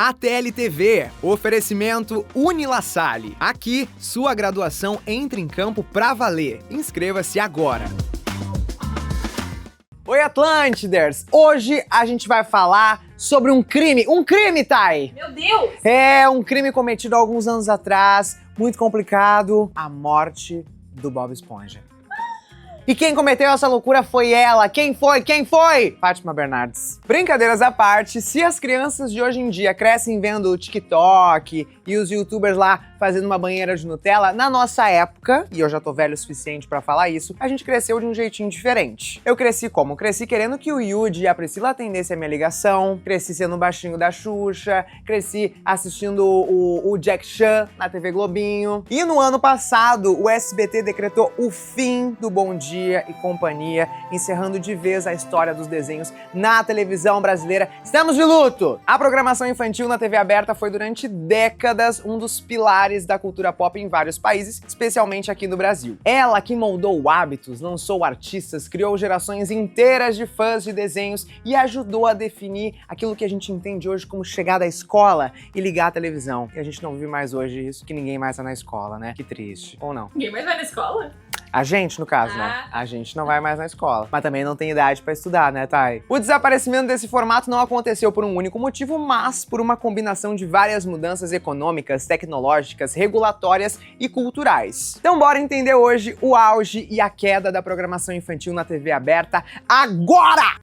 ATL-TV, oferecimento Unilassalle. Aqui, sua graduação entra em campo pra valer. Inscreva-se agora. Oi, Atlântiders! Hoje a gente vai falar sobre um crime. Um crime, Thay! Meu Deus! É, um crime cometido há alguns anos atrás, muito complicado. A morte do Bob Esponja. E quem cometeu essa loucura foi ela. Quem foi? Quem foi? Fátima Bernardes. Brincadeiras à parte, se as crianças de hoje em dia crescem vendo o TikTok e os youtubers lá fazendo uma banheira de Nutella, na nossa época, e eu já tô velho o suficiente pra falar isso, a gente cresceu de um jeitinho diferente. Eu cresci como? Cresci querendo que o Yudi e a Priscila atendessem a minha ligação, cresci sendo o baixinho da Xuxa, cresci assistindo o Jack Chan na TV Globinho. E no ano passado, o SBT decretou o fim do Bom Dia e Companhia, encerrando de vez a história dos desenhos na televisão brasileira. Estamos de luto! A programação infantil na TV aberta foi durante décadas um dos pilares da cultura pop em vários países, especialmente aqui no Brasil. Ela que moldou hábitos, lançou artistas, criou gerações inteiras de fãs de desenhos e ajudou a definir aquilo que a gente entende hoje como chegar da escola e ligar a televisão. E a gente não vive mais hoje isso, que ninguém mais tá na escola, né? Que triste. Ou não? Ninguém mais vai na escola? A gente, no caso, né? A gente não vai mais na escola. Mas também não tem idade pra estudar, né, Thay? O desaparecimento desse formato não aconteceu por um único motivo, mas por uma combinação de várias mudanças econômicas, tecnológicas, regulatórias e culturais. Então bora entender hoje o auge e a queda da programação infantil na TV aberta agora!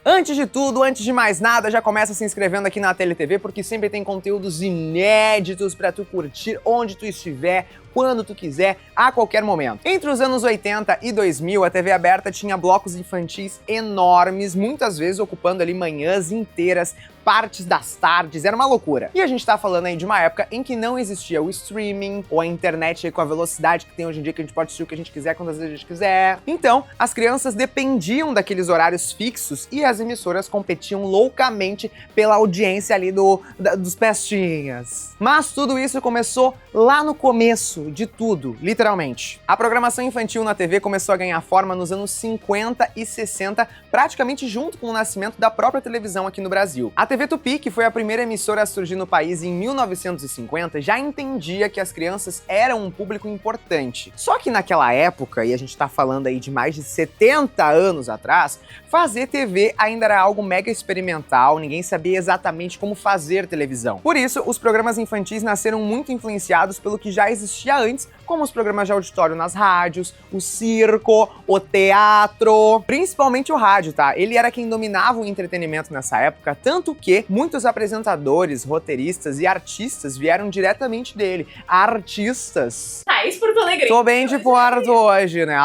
Antes de tudo, antes de mais nada, já começa se inscrevendo aqui na ATL-TV, porque sempre tem conteúdos inéditos pra tu curtir onde tu estiver, quando tu quiser, a qualquer momento. Entre os anos 80 e 2000, a TV aberta tinha blocos infantis enormes, muitas vezes ocupando ali manhãs inteiras, partes das tardes, era uma loucura. E a gente tá falando aí de uma época em que não existia o streaming, ou a internet aí com a velocidade que tem hoje em dia, que a gente pode assistir o que a gente quiser, quantas vezes a gente quiser. Então, as crianças dependiam daqueles horários fixos e as emissoras competiam loucamente pela audiência ali dos pestinhas. Mas tudo isso começou lá no começo de tudo, literalmente. A programação infantil na TV começou a ganhar forma nos anos 50 e 60, praticamente junto com o nascimento da própria televisão aqui no Brasil. A TV Tupi, que foi a primeira emissora a surgir no país em 1950, já entendia que as crianças eram um público importante. Só que naquela época, e a gente tá falando aí de mais de 70 anos atrás, fazer TV ainda era algo mega experimental, ninguém sabia exatamente como fazer televisão. Por isso, os programas infantis nasceram muito influenciados pelo que já existia antes, como os programas de auditório nas rádios, o circo, o teatro, principalmente o rádio, tá? Ele era quem dominava o entretenimento nessa época, tanto que muitos apresentadores, roteiristas e artistas vieram diretamente dele. Artistas. Thaís Porto Alegre. Tô bem de Porto hoje, né?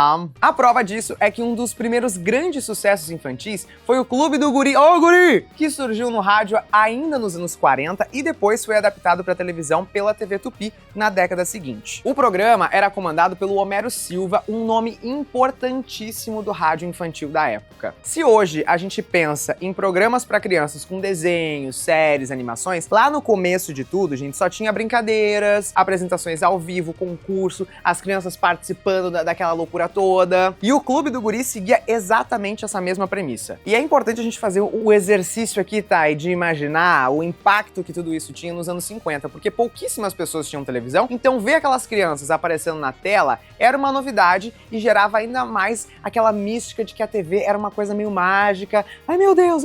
A prova disso é que um dos primeiros grandes sucessos infantis foi o Clube do Guri, ô Guri! Que surgiu no rádio ainda nos anos 40 e depois foi adaptado pra televisão pela TV Tupi na década seguinte. O programa era comandado pelo Homero Silva, um nome importantíssimo do rádio infantil da época. Se hoje a gente pensa em programas para crianças com desenhos, séries, animações, lá no começo de tudo, a gente só tinha brincadeiras, apresentações ao vivo, concurso, as crianças participando daquela loucura toda. E o Clube do Guri seguia exatamente essa mesma premissa. E é importante a gente fazer o exercício aqui, Thay, de imaginar o impacto que tudo isso tinha nos anos 50, porque pouquíssimas pessoas tinham televisão, então ver aquelas crianças aparecendo na tela era uma novidade e gerava ainda mais aquela mística de que a TV era uma coisa meio mágica. Ai meu Deus,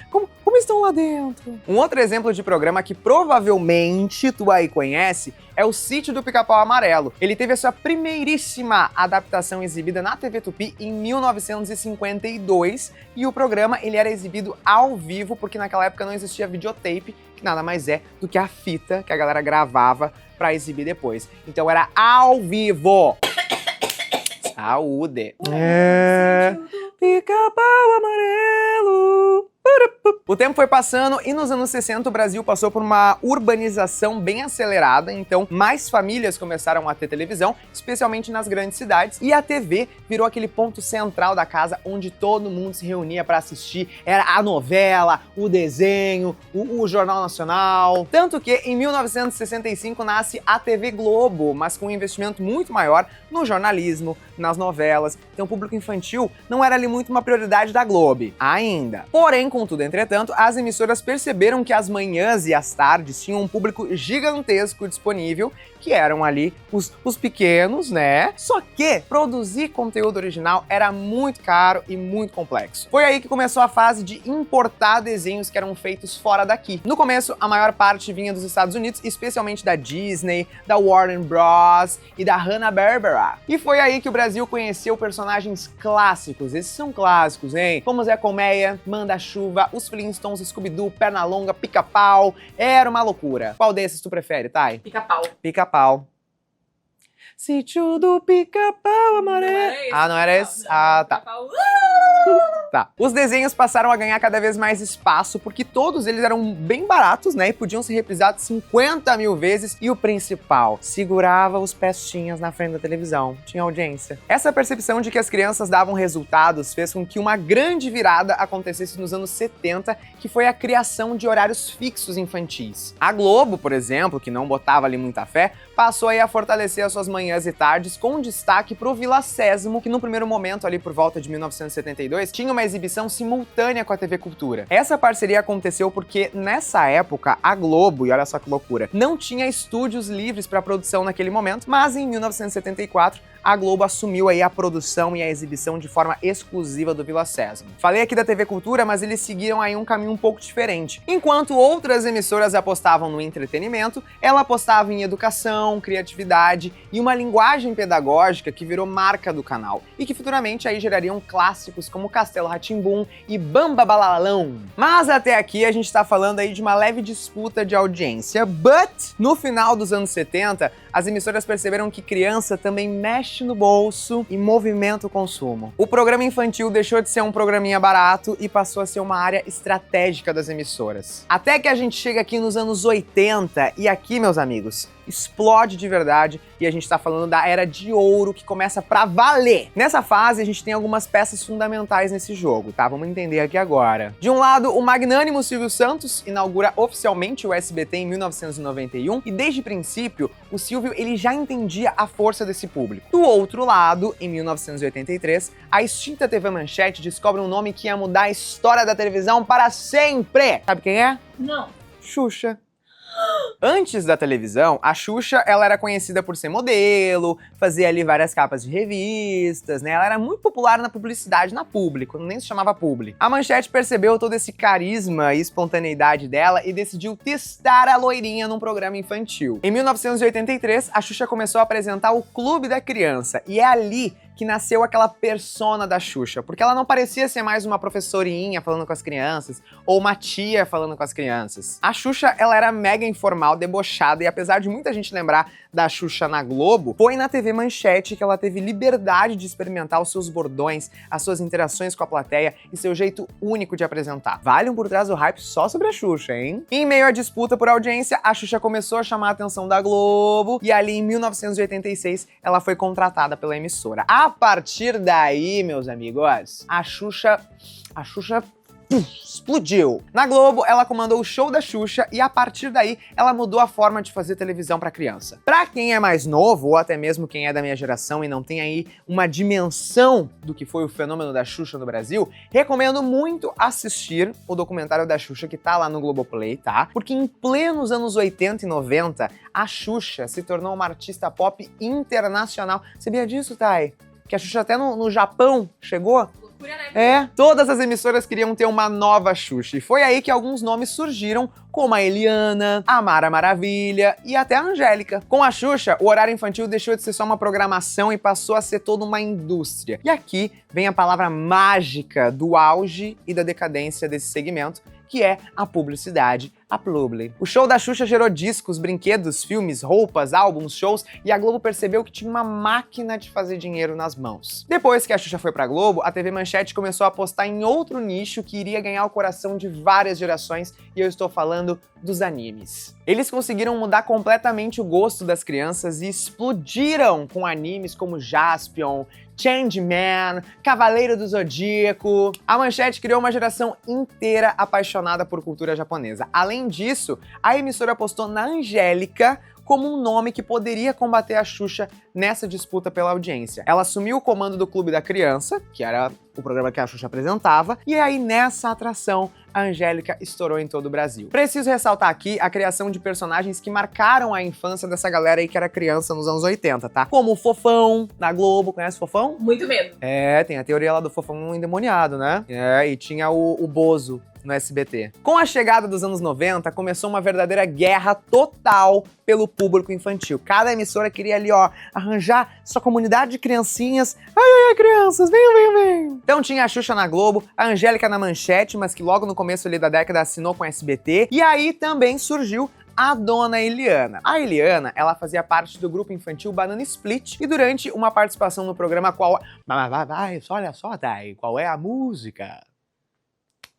como estão lá dentro? Um outro exemplo de programa que provavelmente tu aí conhece é o Sítio do Pica-Pau Amarelo. Ele teve a sua primeiríssima adaptação exibida na TV Tupi em 1952 e o programa ele era exibido ao vivo porque naquela época não existia videotape, que nada mais é do que a fita que a galera gravava pra exibir depois. Então era ao vivo. Saúde. É. Pica-Pau Amarelo. O tempo foi passando e nos anos 60 o Brasil passou por uma urbanização bem acelerada, então mais famílias começaram a ter televisão, especialmente nas grandes cidades, e a TV virou aquele ponto central da casa onde todo mundo se reunia para assistir. Era a novela, o desenho, o Jornal Nacional. Tanto que em 1965 nasce a TV Globo, mas com um investimento muito maior no jornalismo, nas novelas. Então o público infantil não era ali muito uma prioridade da Globo, ainda. Porém, contudo, entretanto, as emissoras perceberam que as manhãs e as tardes tinham um público gigantesco disponível, que eram ali os pequenos, né? Só que produzir conteúdo original era muito caro e muito complexo. Foi aí que começou a fase de importar desenhos que eram feitos fora daqui. No começo, a maior parte vinha dos Estados Unidos, especialmente da Disney, da Warner Bros. E da Hanna-Barbera. E foi aí que o Brasil conheceu personagens clássicos. Esses são clássicos, hein? Como Zé Colmeia, Manda-Chuva, os Flintstones, Scooby-Doo, Pernalonga, Pica-Pau. Era uma loucura. Qual desses tu prefere, Thay? Pica-Pau. Pica-Pau. Sítio do Pica-Pau Amarelo. Não era esse? Ah, tá. Tá. Os desenhos passaram a ganhar cada vez mais espaço, porque todos eles eram bem baratos, né? E podiam ser reprisados 50 mil vezes. E o principal, segurava os pestinhas na frente da televisão. Tinha audiência. Essa percepção de que as crianças davam resultados fez com que uma grande virada acontecesse nos anos 70, que foi a criação de horários fixos infantis. A Globo, por exemplo, que não botava ali muita fé, passou aí a fortalecer as suas manhãs e tardes, com destaque pro Vila Sésamo, que no primeiro momento, ali por volta de 1972, tinha uma exibição simultânea com a TV Cultura. Essa parceria aconteceu porque, nessa época, a Globo, e olha só que loucura, não tinha estúdios livres para produção naquele momento, mas em 1974, a Globo assumiu aí a produção e a exibição de forma exclusiva do Vila Sésamo. Falei aqui da TV Cultura, mas eles seguiram aí um caminho um pouco diferente. Enquanto outras emissoras apostavam no entretenimento, ela apostava em educação, criatividade e uma linguagem pedagógica que virou marca do canal e que futuramente aí gerariam clássicos como Castelo Rá-Tim-Bum e Bamba Balalão. Mas até aqui a gente tá falando aí de uma leve disputa de audiência, but no final dos anos 70, as emissoras perceberam que criança também mexe no bolso e movimenta o consumo. O programa infantil deixou de ser um programinha barato e passou a ser uma área estratégica das emissoras. Até que a gente chega aqui nos anos 80 e aqui, meus amigos, explode de verdade e a gente tá falando da Era de Ouro que começa pra valer. Nessa fase a gente tem algumas peças fundamentais nesse jogo, tá? Vamos entender aqui agora. De um lado, o magnânimo Silvio Santos inaugura oficialmente o SBT em 1991 e desde o princípio o Silvio ele já entendia a força desse público. Do outro lado, em 1983, a extinta TV Manchete descobre um nome que ia mudar a história da televisão para sempre. Sabe quem é? Não. Xuxa. Antes da televisão, a Xuxa ela era conhecida por ser modelo, fazer ali várias capas de revistas, né? Ela era muito popular na publicidade, na Publi, quando nem se chamava Publi. A Manchete percebeu todo esse carisma e espontaneidade dela e decidiu testar a loirinha num programa infantil. Em 1983, a Xuxa começou a apresentar o Clube da Criança e é ali que nasceu aquela persona da Xuxa, porque ela não parecia ser mais uma professorinha falando com as crianças ou uma tia falando com as crianças. A Xuxa, ela era mega informal, debochada e apesar de muita gente lembrar da Xuxa na Globo, foi na TV Manchete que ela teve liberdade de experimentar os seus bordões, as suas interações com a plateia e seu jeito único de apresentar. Vale um por trás do hype só sobre a Xuxa, hein? Em meio à disputa por audiência, a Xuxa começou a chamar a atenção da Globo e ali em 1986 ela foi contratada pela emissora. A partir daí, meus amigos, a Xuxa explodiu. Na Globo, ela comandou o Show da Xuxa e a partir daí ela mudou a forma de fazer televisão para criança. Para quem é mais novo ou até mesmo quem é da minha geração e não tem aí uma dimensão do que foi o fenômeno da Xuxa no Brasil, recomendo muito assistir o documentário da Xuxa que tá lá no Globoplay, tá? Porque em plenos anos 80 e 90, a Xuxa se tornou uma artista pop internacional. Sabia disso, Thay? Que a Xuxa até no Japão chegou? É, todas as emissoras queriam ter uma nova Xuxa. E foi aí que alguns nomes surgiram, como a Eliana, a Mara Maravilha e até a Angélica. Com a Xuxa, o horário infantil deixou de ser só uma programação e passou a ser toda uma indústria. E aqui vem a palavra mágica do auge e da decadência desse segmento, que é a publicidade, a Publi. O show da Xuxa gerou discos, brinquedos, filmes, roupas, álbuns, shows, e a Globo percebeu que tinha uma máquina de fazer dinheiro nas mãos. Depois que a Xuxa foi pra Globo, a TV Manchete começou a apostar em outro nicho que iria ganhar o coração de várias gerações, e eu estou falando dos animes. Eles conseguiram mudar completamente o gosto das crianças e explodiram com animes como Jaspion, Changeman, Cavaleiro do Zodíaco. A Manchete criou uma geração inteira apaixonada por cultura japonesa. Além disso, a emissora apostou na Angélica como um nome que poderia combater a Xuxa nessa disputa pela audiência. Ela assumiu o comando do Clube da Criança, que era o programa que a Xuxa apresentava, e aí nessa atração a Angélica estourou em todo o Brasil. Preciso ressaltar aqui a criação de personagens que marcaram a infância dessa galera aí que era criança nos anos 80, tá? Como o Fofão, na Globo. Conhece o Fofão? Muito medo. É, tem a teoria lá do Fofão endemoniado, né? É, e tinha o Bozo no SBT. Com a chegada dos anos 90, começou uma verdadeira guerra total pelo público infantil. Cada emissora queria ali, ó, arranjar sua comunidade de criancinhas. Ai, crianças, venham. Então tinha a Xuxa na Globo, a Angélica na Manchete, mas que logo no começo ali da década assinou com a SBT. E aí também surgiu a Dona Eliana. A Eliana, ela fazia parte do grupo infantil Banana Split e durante uma participação no programa qual... Vai, olha só, Thay, qual é a música?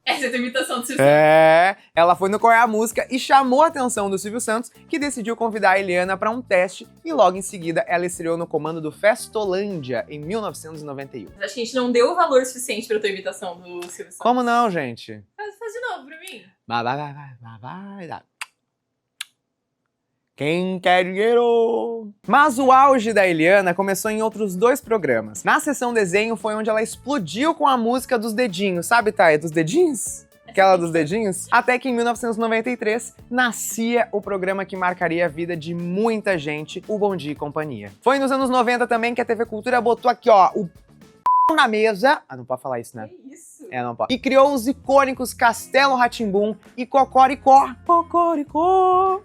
Essa é a imitação do Silvio Santos. É, ela foi no Qual é a Música e chamou a atenção do Silvio Santos, que decidiu convidar a Eliana para um teste e logo em seguida ela estreou no comando do Festolândia em 1991. Mas acho que a gente não deu o valor suficiente pra tua imitação do Silvio Santos. Como não, gente? Faz de novo pra mim. Vai. Quem quer dinheiro? Mas o auge da Eliana começou em outros dois programas. Na sessão desenho foi onde ela explodiu com a música dos dedinhos, sabe, Thay? Dos dedinhos? Aquela dos dedinhos? Até que em 1993 nascia o programa que marcaria a vida de muita gente, o Bom Dia e Companhia. Foi nos anos 90 também que a TV Cultura botou aqui, ó, o na mesa. Ah, não pode falar isso, né? Que isso? É, não pode. E criou os icônicos Castelo Rá-Tim-Bum e Cocoricó. Cocoricó.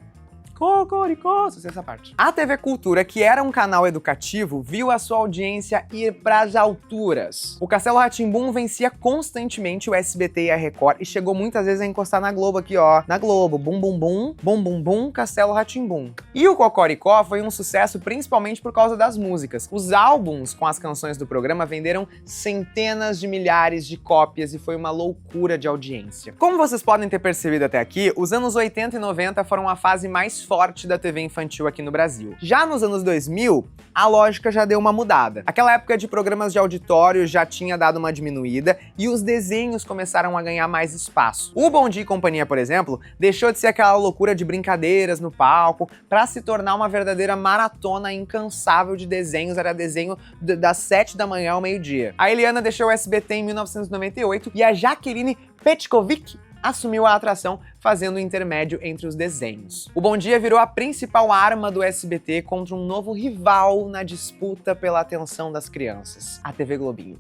Cocoricó, se essa parte. A TV Cultura, que era um canal educativo, viu a sua audiência ir pras alturas. O Castelo Rá-Tim-Bum vencia constantemente o SBT e a Record e chegou muitas vezes a encostar na Globo aqui, ó. Na Globo, bum, Castelo Rá-Tim-Bum. E o Cocoricó foi um sucesso principalmente por causa das músicas. Os álbuns com as canções do programa venderam centenas de milhares de cópias e foi uma loucura de audiência. Como vocês podem ter percebido até aqui, os anos 80 e 90 foram a fase mais forte da TV infantil aqui no Brasil. Já nos anos 2000, a lógica já deu uma mudada. Aquela época de programas de auditório já tinha dado uma diminuída e os desenhos começaram a ganhar mais espaço. O Bom Dia e Companhia, por exemplo, deixou de ser aquela loucura de brincadeiras no palco para se tornar uma verdadeira maratona incansável de desenhos. Era desenho das 7 da manhã ao meio-dia. A Eliana deixou o SBT em 1998 e a Jaqueline Petkovic assumiu a atração, fazendo o intermédio entre os desenhos. O Bom Dia virou a principal arma do SBT contra um novo rival na disputa pela atenção das crianças, a TV Globinho.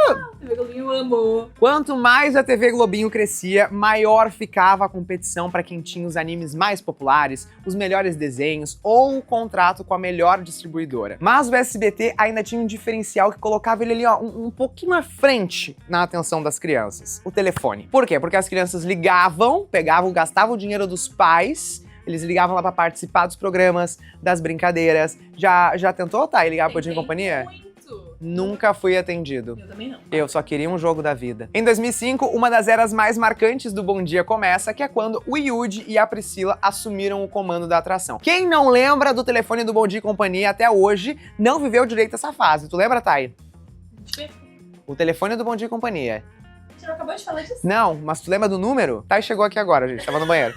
A TV Globinho amou. Quanto mais a TV Globinho crescia, maior ficava a competição para quem tinha os animes mais populares, os melhores desenhos ou o contrato com a melhor distribuidora. Mas o SBT ainda tinha um diferencial que colocava ele ali, ó, um pouquinho à frente na atenção das crianças: o telefone. Por quê? Porque as crianças ligavam, gastavam o dinheiro dos pais. Eles ligavam lá pra participar dos programas, das brincadeiras. Já tentou, tá? E ligar pro Bom Dia e Companhia? Muito. Nunca fui atendido. Eu também não. Eu só queria um jogo da vida. Em 2005, uma das eras mais marcantes do Bom Dia começa, que é quando o Yudi e a Priscila assumiram o comando da atração. Quem não lembra do telefone do Bom Dia e Companhia até hoje, não viveu direito essa fase. Tu lembra, Thay? Deixa eu ver. O telefone do Bom Dia e Companhia. A gente não acabou de falar disso. Não, mas tu lembra do número? Thay chegou aqui agora, gente. Tava no banheiro.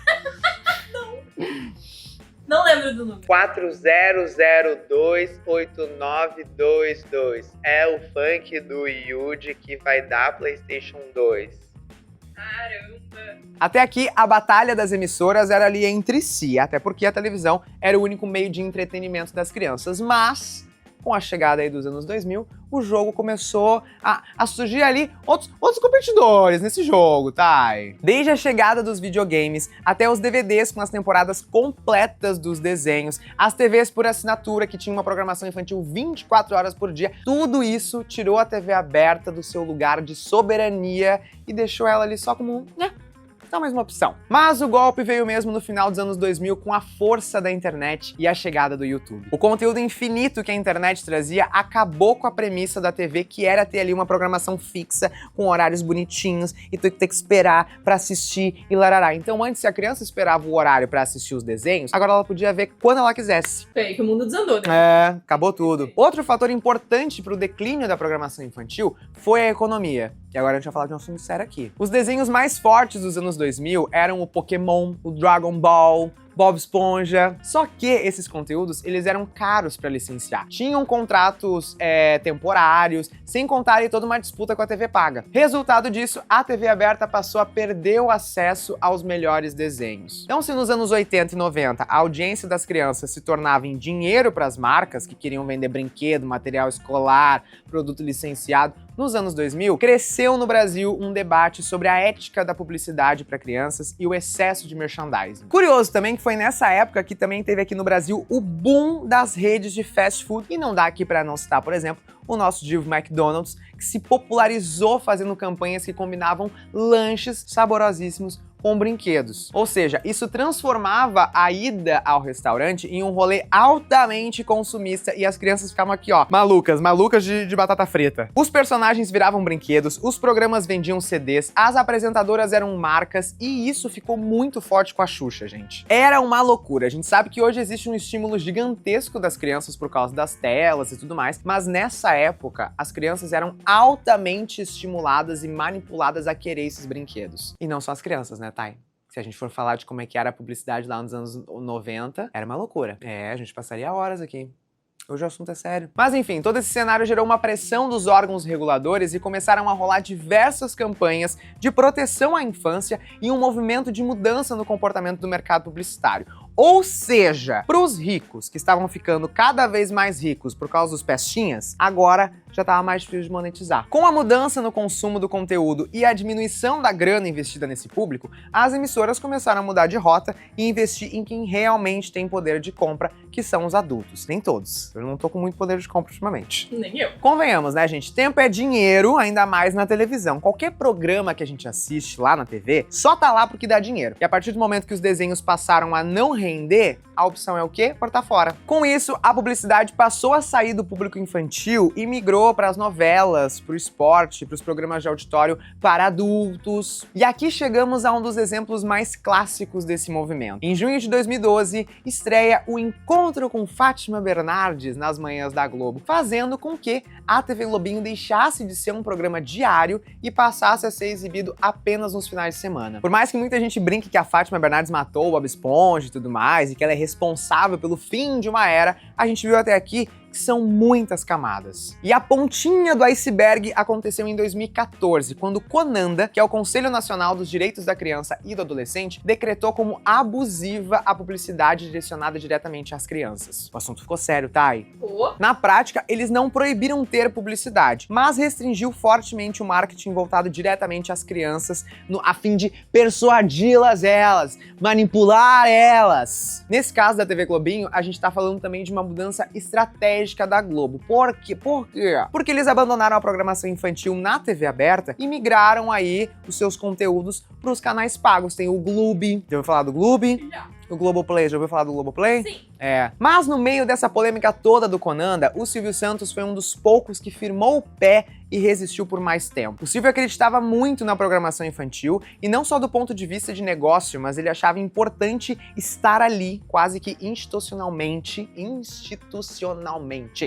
Não lembro do número. 40028922. É o funk do Yudi que vai dar PlayStation 2. Caramba. Até aqui, a batalha das emissoras era ali entre si, até porque a televisão era o único meio de entretenimento das crianças. Mas, com a chegada aí dos anos 2000, o jogo começou a surgir ali outros competidores nesse jogo, tá? Desde a chegada dos videogames, até os DVDs com as temporadas completas dos desenhos, as TVs por assinatura que tinham uma programação infantil 24 horas por dia, tudo isso tirou a TV aberta do seu lugar de soberania e deixou ela ali só como Dá mais uma opção. Mas o golpe veio mesmo no final dos anos 2000 com a força da internet e a chegada do YouTube. O conteúdo infinito que a internet trazia acabou com a premissa da TV, que era ter ali uma programação fixa, com horários bonitinhos, e tu ter que esperar pra assistir e larará. Então antes, se a criança esperava o horário pra assistir os desenhos, agora ela podia ver quando ela quisesse. Peraí, que o mundo desandou, né? É, acabou tudo. Outro fator importante pro declínio da programação infantil foi a economia. E agora a gente vai falar de um assunto sério aqui. Os desenhos mais fortes dos anos 2000 eram o Pokémon, o Dragon Ball, Bob Esponja. Só que esses conteúdos, eles eram caros para licenciar. Tinham contratos temporários, sem contar aí toda uma disputa com a TV paga. Resultado disso, a TV aberta passou a perder o acesso aos melhores desenhos. Então, se nos anos 80 e 90 a audiência das crianças se tornava em dinheiro para as marcas que queriam vender brinquedo, material escolar, produto licenciado, nos anos 2000, cresceu no Brasil um debate sobre a ética da publicidade para crianças e o excesso de merchandising. Curioso também que foi nessa época que também teve aqui no Brasil o boom das redes de fast food, e não dá aqui para não citar, por exemplo, o nosso divo McDonald's, que se popularizou fazendo campanhas que combinavam lanches saborosíssimos com brinquedos. Ou seja, isso transformava a ida ao restaurante em um rolê altamente consumista e as crianças ficavam aqui, ó, malucas de batata frita. Os personagens viravam brinquedos, os programas vendiam CDs, as apresentadoras eram marcas e isso ficou muito forte com a Xuxa, gente. Era uma loucura. A gente sabe que hoje existe um estímulo gigantesco das crianças por causa das telas e tudo mais, mas nessa época as crianças eram altamente estimuladas e manipuladas a querer esses brinquedos. E não só as crianças, né, Thay? Se a gente for falar de como é que era a publicidade lá nos anos 90, era uma loucura. É, a gente passaria horas aqui. Hoje o assunto é sério. Mas enfim, todo esse cenário gerou uma pressão dos órgãos reguladores e começaram a rolar diversas campanhas de proteção à infância e um movimento de mudança no comportamento do mercado publicitário. Ou seja, para os ricos, que estavam ficando cada vez mais ricos por causa dos pestinhas, agora já estava mais difícil de monetizar. Com a mudança no consumo do conteúdo e a diminuição da grana investida nesse público, as emissoras começaram a mudar de rota e investir em quem realmente tem poder de compra, que são os adultos. Nem todos. Eu não tô com muito poder de compra ultimamente. Nem eu. Convenhamos, né, gente? Tempo é dinheiro, ainda mais na televisão. Qualquer programa que a gente assiste lá na TV, só tá lá porque dá dinheiro. E a partir do momento que os desenhos passaram a não render, a opção é o quê? Portar fora. Com isso, a publicidade passou a sair do público infantil e migrou para as novelas, para o esporte, para os programas de auditório para adultos. E aqui chegamos a um dos exemplos mais clássicos desse movimento. Em junho de 2012, estreia o Encontro com Fátima Bernardes nas manhãs da Globo, fazendo com que a TV Globinho deixasse de ser um programa diário e passasse a ser exibido apenas nos finais de semana. Por mais que muita gente brinque que a Fátima Bernardes matou o Bob Esponja e tudo mais, e que ela é responsável pelo fim de uma era, a gente viu até aqui que são muitas camadas. E a pontinha do iceberg aconteceu em 2014, quando o CONANDA, que é o Conselho Nacional dos Direitos da Criança e do Adolescente, decretou como abusiva a publicidade direcionada diretamente às crianças. O assunto ficou sério, Thay. Na prática, eles não proibiram ter publicidade, mas restringiu fortemente o marketing voltado diretamente às crianças, a fim de persuadi-las, manipular elas. Nesse caso da TV Globinho, a gente tá falando também de uma mudança estratégica da Globo. Por quê? Porque eles abandonaram a programação infantil na TV aberta e migraram aí os seus conteúdos para os canais pagos. Tem o Gloob. Já ouviu falar do Gloob? Já. O Globoplay, já ouviu falar do Globoplay? Sim. É. Mas no meio dessa polêmica toda do CONANDA, o Silvio Santos foi um dos poucos que firmou o pé e resistiu por mais tempo. O Silvio acreditava muito na programação infantil, e não só do ponto de vista de negócio, mas ele achava importante estar ali, quase que institucionalmente.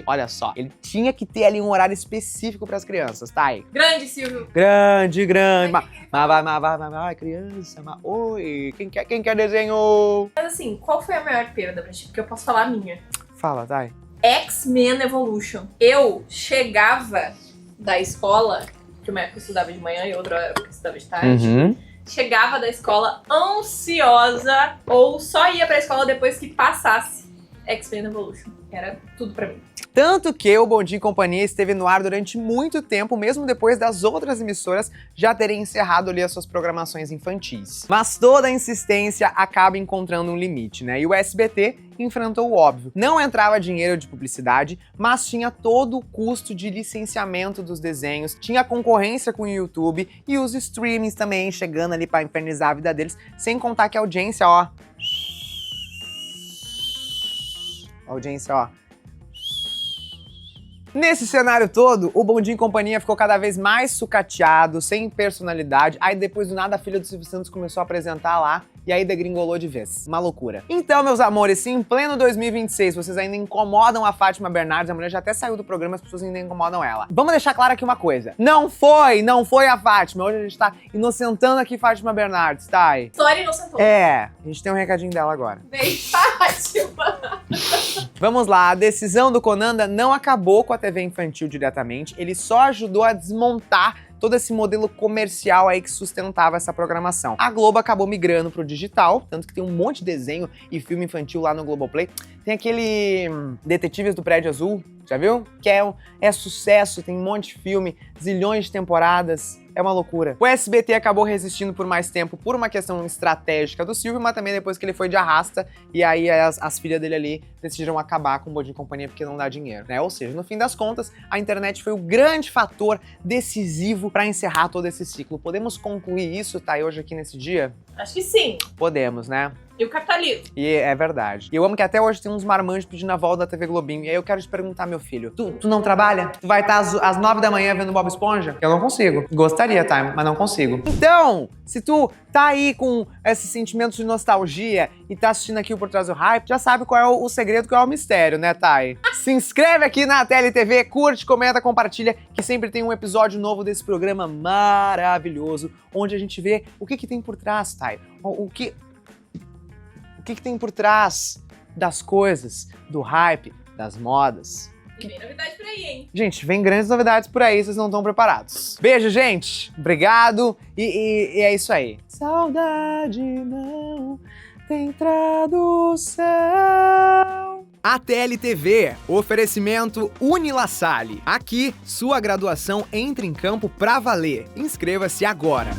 Olha só, ele tinha que ter ali um horário específico para as crianças, tá aí? Grande, Silvio. Grande. Vai, criança. Oi, quem quer desenho? Mas assim, qual foi a maior perda pra ti? Porque eu posso falar a minha. Fala, Thay. X-Men Evolution. Eu chegava da escola, que uma época eu estudava de manhã e outra época eu estudava de tarde, chegava da escola ansiosa ou só ia pra escola depois que passasse X-Men Evolution. Era tudo pra mim. Tanto que o Bom Dia e Companhia esteve no ar durante muito tempo, mesmo depois das outras emissoras já terem encerrado ali as suas programações infantis. Mas toda a insistência acaba encontrando um limite, né? E o SBT enfrentou o óbvio. Não entrava dinheiro de publicidade, mas tinha todo o custo de licenciamento dos desenhos, tinha concorrência com o YouTube e os streamings também chegando ali pra infernizar a vida deles, sem contar que a audiência, ó... A audiência, ó... Nesse cenário todo, o Bom Dia e Companhia ficou cada vez mais sucateado, sem personalidade. Aí depois do nada a filha do Silvio Santos começou a apresentar lá e aí degringolou de vez. Uma loucura. Então, meus amores, se em pleno 2026 vocês ainda incomodam a Fátima Bernardes, a mulher já até saiu do programa, as pessoas ainda incomodam ela. Vamos deixar claro aqui uma coisa. Não foi a Fátima. Hoje a gente tá inocentando aqui Fátima Bernardes, tá? História inocentou. É, a gente tem um recadinho dela agora. Beijo, Fátima. Vamos lá, a decisão do Conanda não acabou com a TV infantil diretamente, ele só ajudou a desmontar todo esse modelo comercial aí que sustentava essa programação. A Globo acabou migrando pro digital, tanto que tem um monte de desenho e filme infantil lá no Globoplay. Tem aquele Detetives do Prédio Azul, já viu? Que é sucesso, tem um monte de filme, zilhões de temporadas. É uma loucura. O SBT acabou resistindo por mais tempo por uma questão estratégica do Silvio, mas também depois que ele foi de arrasta, e aí as filhas dele ali decidiram acabar com o Bom Dia e Companhia porque não dá dinheiro, né? Ou seja, no fim das contas, a internet foi o grande fator decisivo para encerrar todo esse ciclo. Podemos concluir isso, tá? Hoje aqui nesse dia? Acho que sim. Podemos, né? E o capitalismo. E é verdade. E eu amo que até hoje tem uns marmanjos pedindo a volta da TV Globinho. E aí eu quero te perguntar, meu filho, tu não trabalha? Tu vai estar às 9 da manhã vendo Bob Esponja? Eu não consigo. Gostaria, tá? Mas não consigo. Então, se tu tá aí com esse sentimento de nostalgia e tá assistindo aqui o Por Trás do Hype, já sabe qual é o segredo, qual é o mistério, né, Thay? Se inscreve aqui na TLTV, curte, comenta, compartilha, que sempre tem um episódio novo desse programa maravilhoso, onde a gente vê o que tem por trás, Thay. O que tem por trás das coisas, do hype, das modas. E vem novidade por aí, hein? Gente, vem grandes novidades por aí, vocês não estão preparados. Beijo, gente. Obrigado. E é isso aí. Saudade não tem tradução. A TLTV, oferecimento Unilassalle. Aqui, sua graduação entra em campo pra valer. Inscreva-se agora.